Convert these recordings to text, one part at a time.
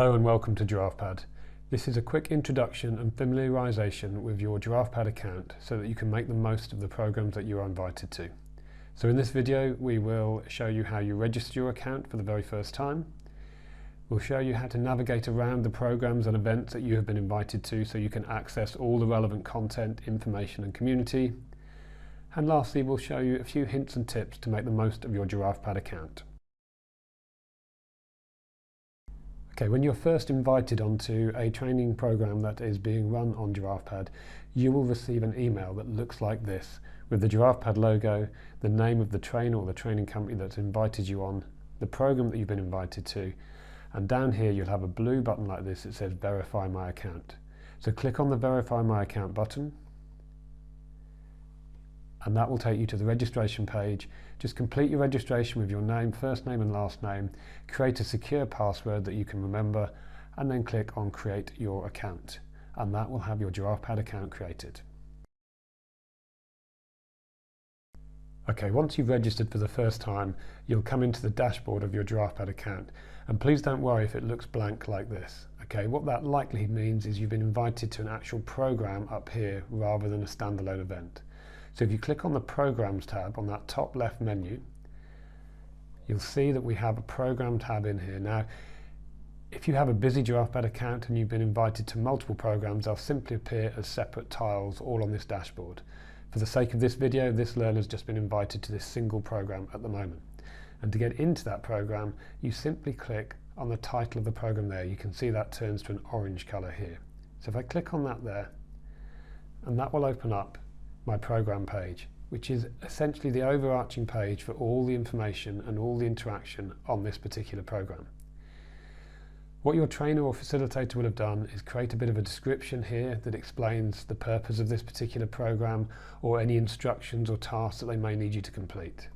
Hello and welcome to GiraffePad. This is a quick introduction and familiarisation with your GiraffePad account so that you can make the most of the programs that you are invited to. So in this video we will show you how you register your account for the very first time. We'll show you how to navigate around the programs and events that you have been invited to so you can access all the relevant content, information and community. And lastly we'll show you a few hints and tips to make the most of your GiraffePad account. Okay, when you're first invited onto a training program that is being run on GiraffePad, you will receive an email that looks like this, with the GiraffePad logo, the name of the trainer or the training company that's invited you on, the program that you've been invited to, and down here you'll have a blue button like this that says Verify My Account. So click on the Verify My Account button, and that will take you to the registration page. Just complete your registration with your name, first name and last name, create a secure password that you can remember, and then click on Create Your Account. And that will have your GiraffePad account created. Okay, once you've registered for the first time, you'll come into the dashboard of your GiraffePad account. And please don't worry if it looks blank like this. Okay, what that likely means is you've been invited to an actual program up here rather than a standalone event. So if you click on the Programs tab on that top left menu, you'll see that we have a Program tab in here. Now, if you have a busy GiraffePad account and you've been invited to multiple programs, they'll simply appear as separate tiles all on this dashboard. For the sake of this video, this learner's just been invited to this single program at the moment. And to get into that program, you simply click on the title of the program there. You can see that turns to an orange colour here. So if I click on that there, and that will open up my program page, which is essentially the overarching page for all the information and all the interaction on this particular program. What your trainer or facilitator will have done is create a bit of a description here that explains the purpose of this particular program or any instructions or tasks that they may need you to complete.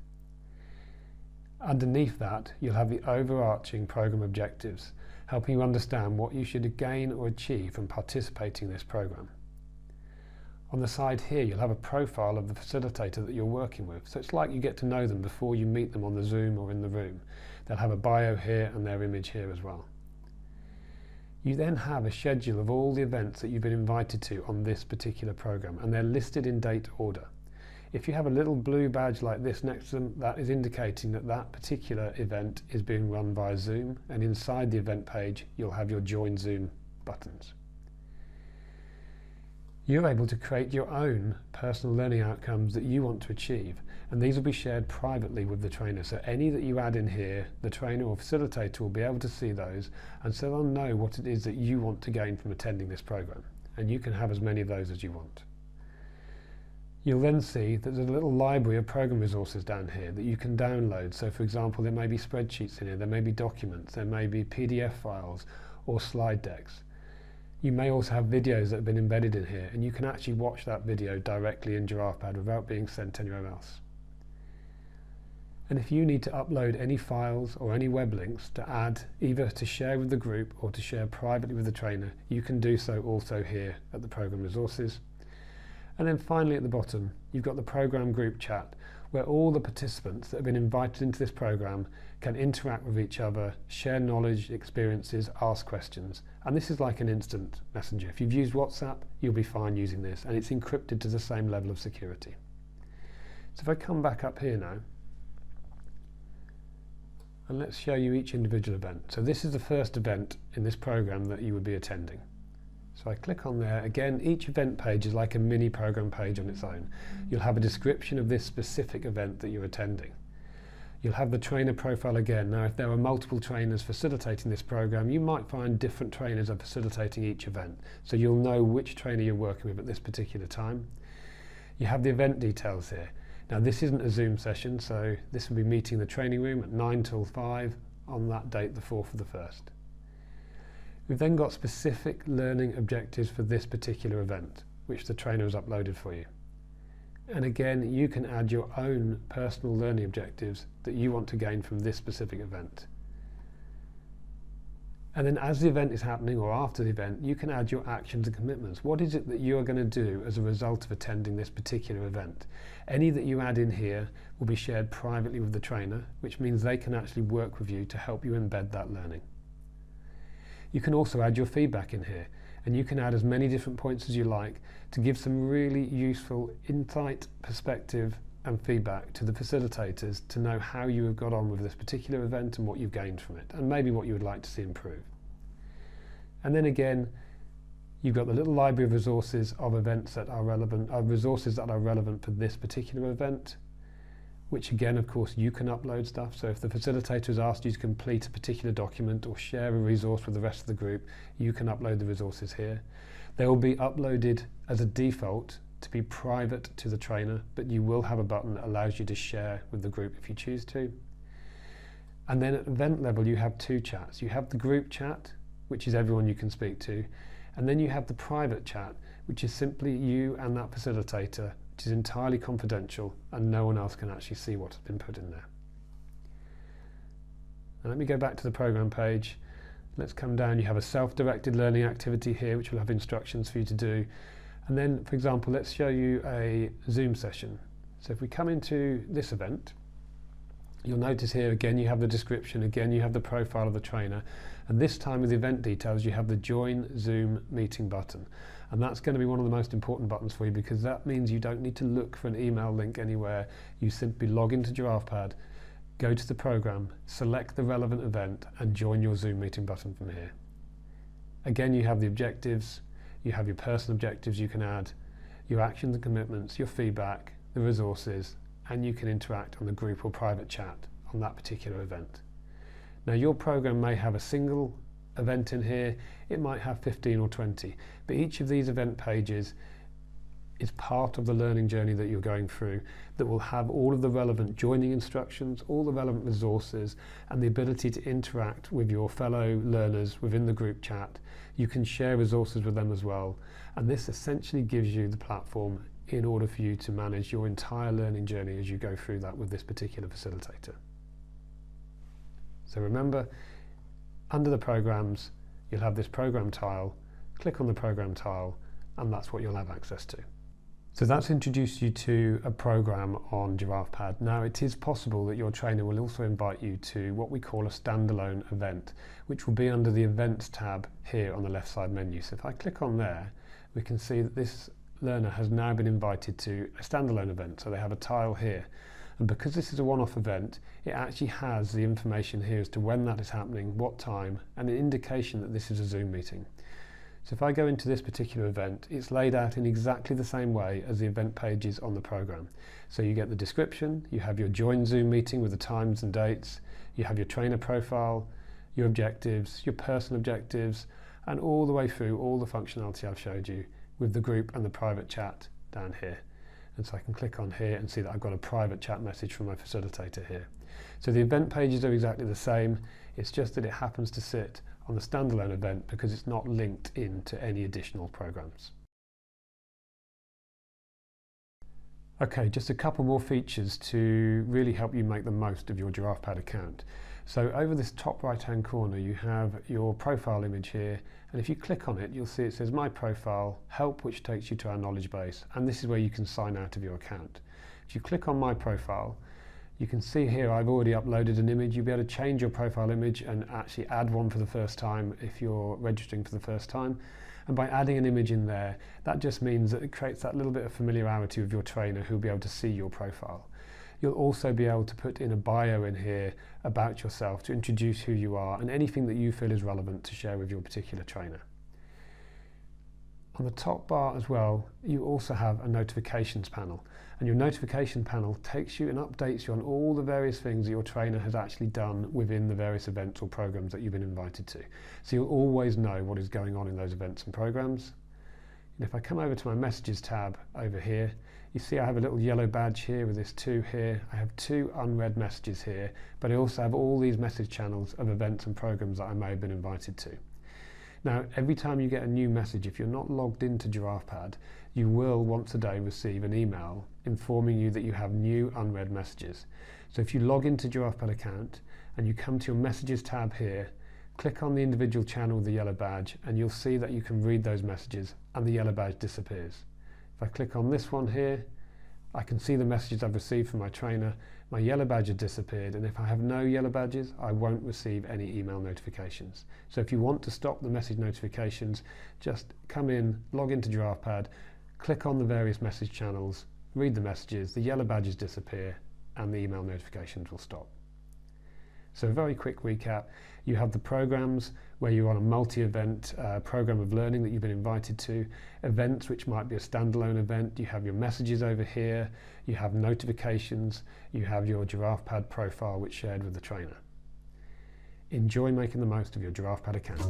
Underneath that, you'll have the overarching program objectives, helping you understand what you should gain or achieve from participating in this program. On the side here, you'll have a profile of the facilitator that you're working with. So it's like you get to know them before you meet them on the Zoom or in the room. They'll have a bio here and their image here as well. You then have a schedule of all the events that you've been invited to on this particular program, and they're listed in date order. If you have a little blue badge like this next to them, that is indicating that that particular event is being run via Zoom, and inside the event page, you'll have your Join Zoom buttons. You're able to create your own personal learning outcomes that you want to achieve, and these will be shared privately with the trainer. So any that you add in here, the trainer or facilitator will be able to see those, and so they'll know what it is that you want to gain from attending this program, and you can have as many of those as you want. You'll then see that there's a little library of program resources down here that you can download. So for example, there may be spreadsheets in here, there may be documents, there may be PDF files or slide decks. You may also have videos that have been embedded in here, and you can actually watch that video directly in GiraffePad without being sent anywhere else. And if you need to upload any files or any web links to add, either to share with the group or to share privately with the trainer, you can do so also here at the Program Resources. And then finally at the bottom, you've got the Program Group Chat, where all the participants that have been invited into this program can interact with each other, share knowledge, experiences, ask questions. And this is like an instant messenger. If you've used WhatsApp, you'll be fine using this, and it's encrypted to the same level of security. So if I come back up here now, and let's show you each individual event. So this is the first event in this program that you would be attending. So I click on there. Again, each event page is like a mini program page on its own. You'll have a description of this specific event that you're attending. You'll have the trainer profile again. Now, if there are multiple trainers facilitating this program, you might find different trainers are facilitating each event. So you'll know which trainer you're working with at this particular time. You have the event details here. Now, this isn't a Zoom session, so this will be meeting in the training room at 9 till 5 on that date, the 4th of the 1st. We've then got specific learning objectives for this particular event, which the trainer has uploaded for you. And again, you can add your own personal learning objectives that you want to gain from this specific event. And then as the event is happening or after the event, you can add your actions and commitments. What is it that you are going to do as a result of attending this particular event? Any that you add in here will be shared privately with the trainer, which means they can actually work with you to help you embed that learning. You can also add your feedback in here, and you can add as many different points as you like to give some really useful insight, perspective and feedback to the facilitators to know how you have got on with this particular event and what you've gained from it, and maybe what you would like to see improve. And then again, you've got the little library of resources of events that are relevant, resources that are relevant for this particular event, which again, of course, you can upload stuff. So if the facilitator has asked you to complete a particular document or share a resource with the rest of the group, you can upload the resources here. They will be uploaded as a default to be private to the trainer, but you will have a button that allows you to share with the group if you choose to. And then at event level, you have two chats. You have the group chat, which is everyone you can speak to, and then you have the private chat, which is simply you and that facilitator, which is entirely confidential and no one else can actually see what has been put in there. Now let me go back to the program page. Let's come down. You have a self-directed learning activity here, which will have instructions for you to do. And then, for example, let's show you a Zoom session. So if we come into this event, you'll notice here again you have the description, again you have the profile of the trainer, and this time with the event details you have the Join Zoom Meeting button. And that's going to be one of the most important buttons for you, because that means you don't need to look for an email link anywhere. You simply log into GiraffePad, go to the program, select the relevant event and join your Zoom meeting button from here. Again, you have the objectives, you have your personal objectives you can add, your actions and commitments, your feedback, the resources, and you can interact on the group or private chat on that particular event. Now your program may have a single event in here, it might have 15 or 20, but each of these event pages is part of the learning journey that you're going through that will have all of the relevant joining instructions, all the relevant resources, and the ability to interact with your fellow learners within the group chat. You can share resources with them as well, and this essentially gives you the platform in order for you to manage your entire learning journey as you go through that with this particular facilitator. So remember, under the programs, you'll have this program tile. Click on the program tile, and that's what you'll have access to. So that's introduced you to a program on GiraffePad. Now it is possible that your trainer will also invite you to what we call a standalone event, which will be under the Events tab here on the left side menu. So if I click on there, we can see that this learner has now been invited to a standalone event. So they have a tile here. And because this is a one-off event, it actually has the information here as to when that is happening, what time, and an indication that this is a Zoom meeting. So if I go into this particular event, it's laid out in exactly the same way as the event pages on the program. So you get the description, you have your join Zoom meeting with the times and dates, you have your trainer profile, your objectives, your personal objectives, and all the way through all the functionality I've showed you with the group and the private chat down here. And so I can click on here and see that I've got a private chat message from my facilitator here. So the event pages are exactly the same, it's just that it happens to sit on the standalone event because it's not linked into any additional programs. Okay, just a couple more features to really help you make the most of your GiraffePad account. So over this top right hand corner you have your profile image here, and if you click on it you'll see it says My Profile, Help, which takes you to our knowledge base, and this is where you can sign out of your account. If you click on My Profile, you can see here I've already uploaded an image. You'll be able to change your profile image and actually add one for the first time if you're registering for the first time. And by adding an image in there, that just means that it creates that little bit of familiarity with your trainer who'll be able to see your profile. You'll also be able to put in a bio in here about yourself to introduce who you are and anything that you feel is relevant to share with your particular trainer. On the top bar as well, you also have a notifications panel, and your notification panel takes you and updates you on all the various things that your trainer has actually done within the various events or programs that you've been invited to. So you'll always know what is going on in those events and programs. And if I come over to my messages tab over here, you see I have a little yellow badge here with this 2 here. I have 2 unread messages here, but I also have all these message channels of events and programs that I may have been invited to. Now, every time you get a new message, if you're not logged into GiraffePad, you will once a day receive an email informing you that you have new unread messages. So if you log into GiraffePad account and you come to your messages tab here, click on the individual channel with the yellow badge and you'll see that you can read those messages and the yellow badge disappears. If I click on this one here, I can see the messages I've received from my trainer, My yellow badge has disappeared, and if I have no yellow badges, I won't receive any email notifications. So if you want to stop the message notifications, just come in, log into GiraffePad, click on the various message channels, read the messages, the yellow badges disappear, and the email notifications will stop. So a very quick recap: you have the programs where you're on a multi-event program of learning that you've been invited to, events which might be a standalone event, you have your messages over here, you have notifications, you have your GiraffePad profile which is shared with the trainer. Enjoy making the most of your GiraffePad account.